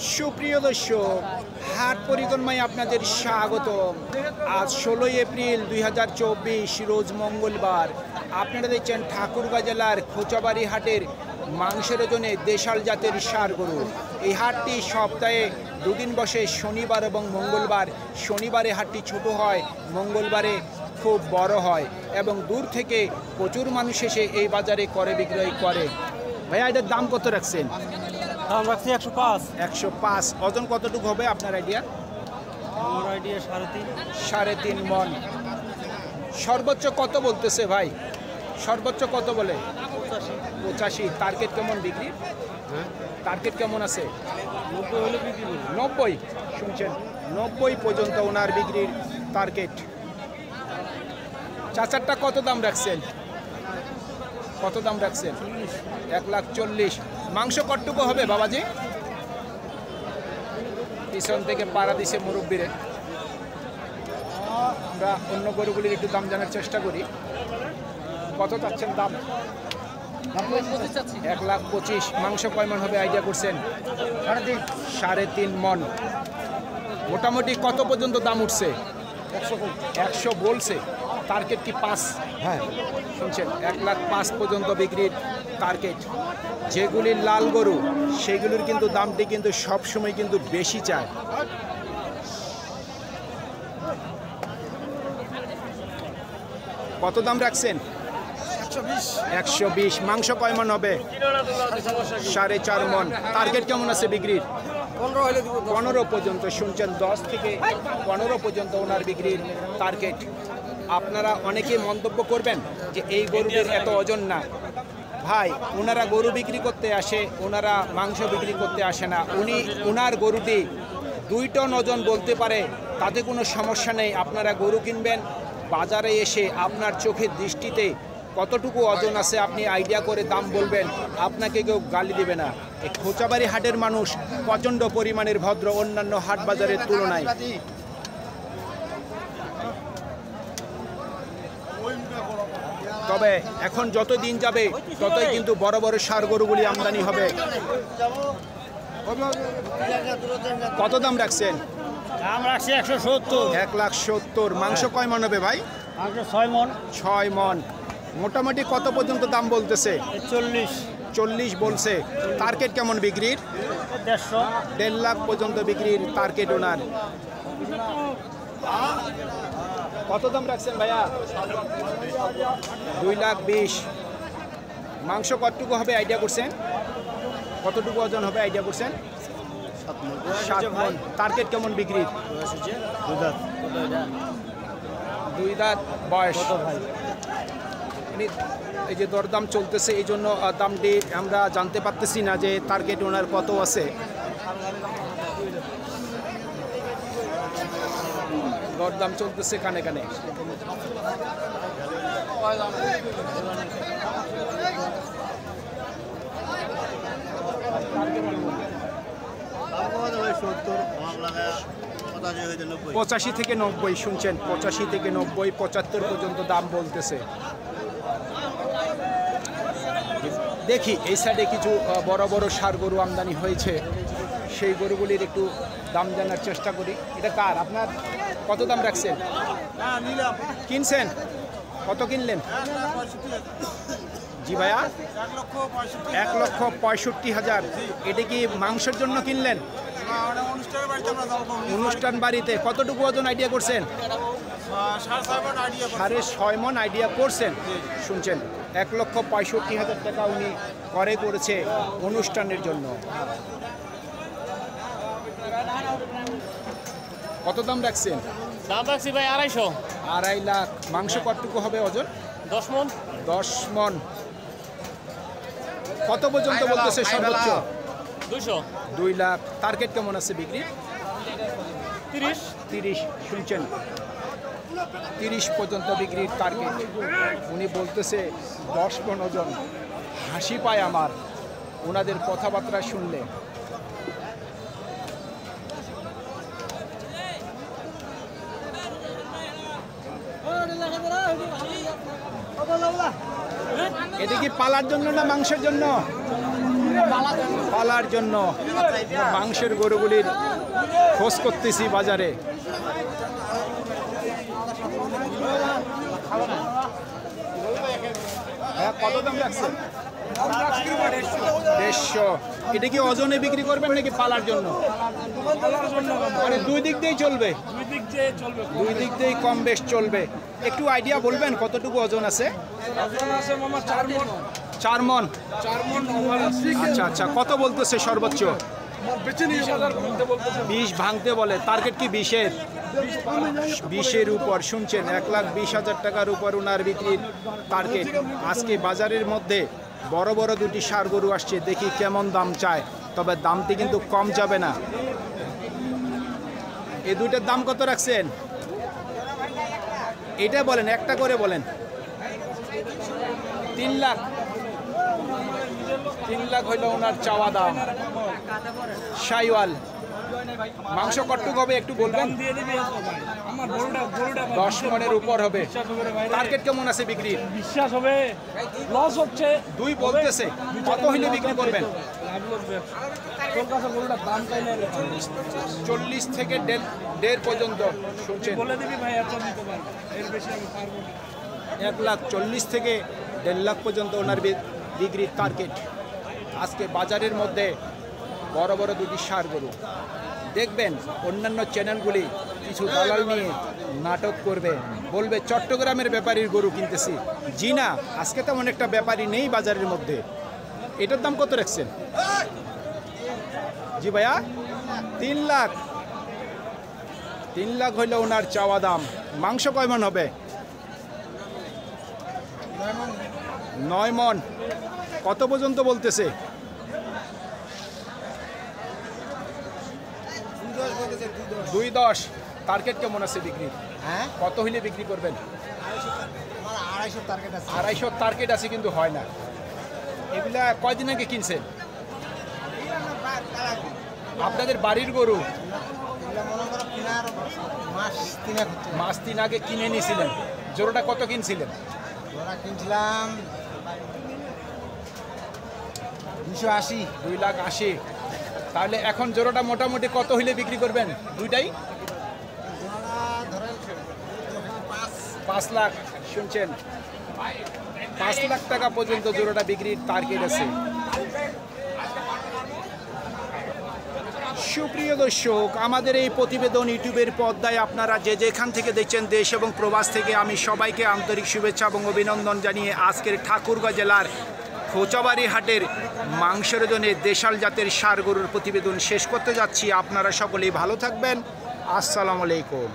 সুপ্রিয় দর্শক, হাট পরিক্রমায় আপনাদের স্বাগত। আজ 16 এপ্রিল 2024 রোজ মঙ্গলবার। আপনারা দেখছেন ঠাকুরগাঁ জেলার খোঁচাবাড়ি হাটের মাংসের ওজনে দেশাল জাতের ষাঁড় গরু। এই হাটটি সপ্তাহে দুদিন বসে, শনিবার এবং মঙ্গলবার। শনিবারে হাটটি ছোট হয়, মঙ্গলবারে খুব বড় হয় এবং দূর থেকে প্রচুর মানুষ এসে এই বাজারে করে বিক্রয় করে। ভাইয়া, এটার দাম কত রাখছেন? দাম রাখছি 105। 105। ওজন কতটুকু হবে আপনার আইডিয়া? আমার আইডিয়া 3.5। 3.5 মন। সর্বোচ্চ কত বলতেছে ভাই? সর্বোচ্চ কত বলে? 85। টার্গেট কেমন বিক্রি? টার্গেট কেমন আছে? 90 হলে বিক্রি করব। 90 শুনছেন, 90 পর্যন্ত ওনার বিক্রির টার্গেট। চাচারটা কত দাম রাখছেন? কত দাম রাখছেন? 1,40,000। মাংস কতটুকু হবে বাবাজি? পিছন থেকে পাড়া দিছে মুরব্বীরে। আমরা অন্য গরুগুলির একটু দাম জানার চেষ্টা করি। কত চাচ্ছেন দাম? 1,25,000। মাংস কয় মন হবে আইডিয়া করছেন? 3.5 মন। মোটামুটি কত পর্যন্ত দাম উঠছে? 100 বলছে। টার্গেট কি 5? হ্যাঁ, শুনছেন, 1,05,000 পর্যন্ত বিক্রির টার্গেট। যেগুলির লাল গরু সেগুলির কিন্তু দামটি কিন্তু সবসময় কিন্তু বেশি চায়। কত দাম রাখছেন? 120। মাংস কয় মন হবে? 4.5 মন। টার্গেট কেমন আছে বিক্রির? 15 পর্যন্ত। শুনছেন, 10 থেকে 15 পর্যন্ত ওনার বিক্রির টার্গেট। আপনারা অনেকে মন্তব্য করবেন যে এই গরুদের এত ওজন না। ভাই, ওনারা গরু বিক্রি করতে আসে, ওনারা মাংস বিক্রি করতে আসে না। ওনার গরুটি 2 টন ওজন বলতে পারে, তাতে কোনো সমস্যা নেই। আপনারা গরু কিনবেন, বাজারে এসে আপনার চোখের দৃষ্টিতে কতটুকু ওজন আছে আপনি আইডিয়া করে দাম বলবেন, আপনাকে কেউ গালি দেবে না। এই খোঁচাবাড়ি হাটের মানুষ প্রচণ্ড পরিমাণের ভদ্র অন্যান্য হাট বাজারের তুলনায়। তবে এখন যত দিন যাবে ততই কিন্তু বড় বড় ষাঁড় গরুগুলি আমদানি হবে। কত দাম রাখছেন? দাম রাখছি 170। 1,70,000। মাংস কয় মন হবে ভাই? মাংস 6 মন। 6 মন। মোটামুটি কত পর্যন্ত দাম বলতেছে? 40 বলছে। টার্গেট কেমন বিক্রির? 1.5 লাখ পর্যন্ত বিক্রির টার্গেট ওনার। কত দাম রাখছেন ভাইয়া? 2,20,000। মাংস কতটুকু হবে আইডিয়া করছেন? কতটুকু ওজন হবে আইডিয়া করছেন? 7 মন। টার্গেট কেমন বিক্রির? 2 দাঁত বয়স। এই যে দরদাম চলতেছে, এই জন্য দামটি আমরা জানতে পারতেছি না যে টার্গেট ওনার কত আছে। দরদাম চলতেছে কানে কানে। পঁচাশি থেকে 90। শুনছেন, 85 থেকে 90, 75 পর্যন্ত দাম বলতেছে। দেখি এই সাইডে কিছু বড় বড় ষাঁড় গরু আমদানি হয়েছে, সেই গরুগুলির একটু দাম জানার চেষ্টা করি। এটা কার? আপনার? কত দাম রাখছেন? কিনছেন? কত কিনলেন? জি ভাইয়া, 1,65,000। এটা কি মাংসের জন্য কিনলেন? অনুষ্ঠান বাড়িতে। কতটুকু ওজন আইডিয়া করছেন? 6.5 মন আইডিয়া করছেন। শুনছেন, 1,65,000 টাকা উনি করে করেছে অনুষ্ঠানের জন্য। কত দাম রাখছেন? দাম রাখছি ভাই 250। 2.5 লাখ। মাংস কতটুকু হবে ওজন? 10 মন। 10 মন। কত পর্যন্ত বলতেছে সর্বোচ্চ? 200। 2 লাখ। টার্গেট কেমন আছে বিক্রি? 30। শুনছেন, 30 পর্যন্ত বিক্রির টার্গেট। উনি বলতেছে 10 মন ওজন। হাসি পায় আমার ওনাদের কথাবার্তা শুনলে। এটা কি পালার জন্য না মাংসের জন্য? পালার জন্য মাংসের গরুগুলির খোঁজ করতেছি বাজারে। হ্যাঁ, কত দাম রাখছে? 150। এটা কি ওজনে বিক্রি করবেন নাকি পালার জন্য? মানে দুই দিক দিয়েই চলবে, দুই দিক দিয়েই কম বেশ চলবে। একটু আইডিয়া বলবেন কতটুকু ওজন আছে? 4 মণ। আচ্ছা আচ্ছা, কত বলতেছে সর্বোচ্চ? 20 ভাঙতে বলে। টার্গেট কি 20-এর? 20-এর উপর। শুনছেন, 1,20,000 টাকার উপর ওনার বিক্রির টার্গেট। আজকে বাজারের মধ্যে বড় বড় দুটি ষাঁড় গরু আসছে, দেখি কেমন দাম চায়। তবে দামটি কিন্তু কম যাবে না। এই দুইটার দাম কত রাখছেন? এটা বলেন, একটা করে বলেন। 3 লাখ। 3 লাখ হইল ওনার চাওয়া দাম। শাইওয়াল। মাংস কটটুক হবে একটু বলবেন? 10 মণের উপর হবে। টার্গেট কেমন আছে বিক্রির? বিশ্বাস হবে, লস হচ্ছে। 2 বলতেছে, কত হইলে বিক্রি করবেন? 40 থেকে 1.5 পর্যন্ত। শুনছেন, 1,40,000 থেকে 1.5 লাখ পর্যন্ত ওনার বিক্রির টার্গেট। আজকে বাজারের মধ্যে বড় বড় দুটি ষাঁড় গরু। দেখবেন অন্যান্য চ্যানেলগুলি কিছু দালাল নিয়ে নাটক করবে, বলবে চট্টগ্রামের ব্যাপারীর গরু কিনতেছি। জি না, আজকে তেমন একটা ব্যাপারী নেই বাজারের মধ্যে। এটার দাম কত রাখছেন? জি ভাইয়া, 3 লাখ। 3 লাখ হইল ওনার চাওয়া দাম। মাংস কয় মণ হবে? 9 মণ। কত পর্যন্ত বলতেছে? 2.10। টার্গেট কেমন আছে বিক্রি? হ্যাঁ, কত হইলে বিক্রি করবেন? 250 টার্গেট আছে। 250 টার্গেট আছে, কিন্তু হয় না। এগুলা কয়দিন আগে কিনছেন? আপনাদের বাড়ির গরু? মাস 3 আগে কিনে নিয়েছিলেন। জোড়াটা কত কিনছিলেন? কিনছিলাম 280। 2,80,000। তাহলে এখন জোড়াটা মোটামুটি কত হইলে বিক্রি করবেন? দুইটাই 5 লাখ। শুনছেন, 5 লাখ টাকা পর্যন্ত জোড়াটা বিক্রির টার্গেট আছে। সুপ্রিয় দর্শক, আমাদের এই প্রতিবেদন ইউটিউবের পর্দায় আপনারা যে যেখান থেকে দেখছেন, দেশ এবং প্রবাস থেকে, আমি সবাইকে আন্তরিক শুভেচ্ছা এবং অভিনন্দন জানিয়ে আজকের ঠাকুরগাঁও জেলার খোঁচাবাড়ি হাটের মাংসের জন্য দেশাল জাতের ষাঁড় গরুর প্রতিবেদন শেষ করতে যাচ্ছি। আপনারা সকলেই ভালো থাকবেন। আসসালামু আলাইকুম।